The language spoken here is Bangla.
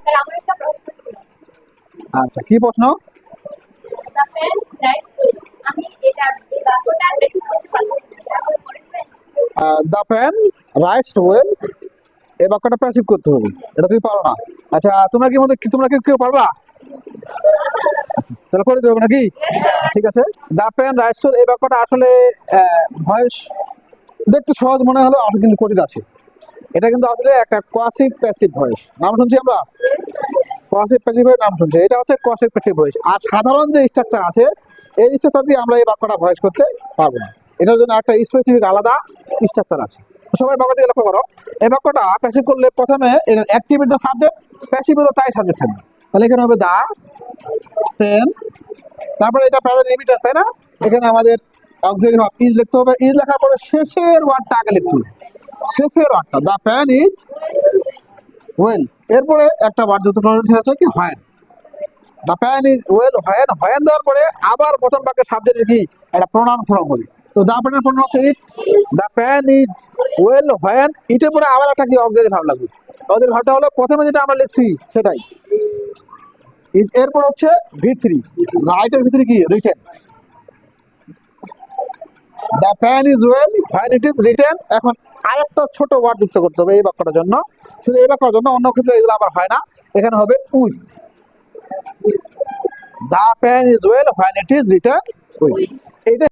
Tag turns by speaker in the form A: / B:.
A: স্যার আমার একটা প্রশ্ন ছিল।
B: আচ্ছা, কি প্রশ্ন?
A: দ্য পেন রাইটস উইল, আমি এটা এই বাক্যটা বেশি করতে পারবো না, তারপরে পড়ে দিবেন।
B: দ্য পেন রাইটস ওয়েল, এই বাক্যটা প্যাসিভ করতে হবে, এটা তুমি পারো না। আচ্ছা, তোমরা কি কেউ পারবা? তাহলে করে দেবো নাকি? ঠিক আছে। দ্য পেন রাইটস ওয়েল, এই বাক্যটা আসলে ভয়েস দেখতে সহজ মনে হলো, আর কিন্তু কঠিন আছে। এটা কিন্তু আসলে একটা কোয়াসিভ প্যাসিভ ভয়েস, নাম শুনছি আমরা। কোয়াসিভ প্যাসিভ ভয়েস নাম শুনছি, এটা হচ্ছে কোয়াসিভ প্যাসিভ ভয়েস। আর সাধারণ যে স্ট্রাকচার আছে, এই স্ট্রাকচার দিয়ে আমরা এই বাক্যটা ভয়েস করতে পারবো না। এটার জন্য একটা স্পেসিফিক আলাদা স্ট্রাকচার আছে। তো সবাই বাক্যটা লক্ষ্য করো। এই বাক্যটা প্যাসিভ করলে প্রথমে এর অ্যাক্টিভের যে সাবজেক্ট, প্যাসিভ হলো তাই সাবজেক্ট থাকবে। তাহলে এখানে হবে দা পেন, তারপরে এটা প্রেজেন্ট লিমিটার, তাই না? এখানে আমাদের অক্সিলারি ভার্ব ইজ লিখতে হবে। ইজ লেখার পরে শেষের ওয়ার্ডটা আগে লিখতে হবে, শেষের ওয়ার্ডটা। দা পেন ইজ ওয়েল, এরপরে একটা ওয়ার্ড যুক্ত করা হচ্ছে কি when. The pen is well when, when দেওয়ার পরে আবার প্রথম বাক্যের সাবজেক্ট কি একটা প্রোনাউন ফর্ম হবে। তো দা পেনের প্রোনাউন হচ্ছে ইট। দা পেন ইজ ওয়েল হোয়েন, ইটের পরে আবার একটা কি অক্সিলারি ভার্ব লাগবে। অক্সিলারি ভার্বটা হলো প্রথমে যেটা আমরা লিখছি সেটাই। এরপর হচ্ছে ভি3, রাইটের ভিতরে কি written. The pen is well when it is written. এখন আরেকটা ছোট ওয়ার্ড যুক্ত করতে হবে এই বাক্যটার জন্য, শুধু এই বাক্যটার জন্য, অন্য ক্ষেত্রে এগুলো আবার হয় না। এখানে হবে with. The pen is well when it is written with. এইটা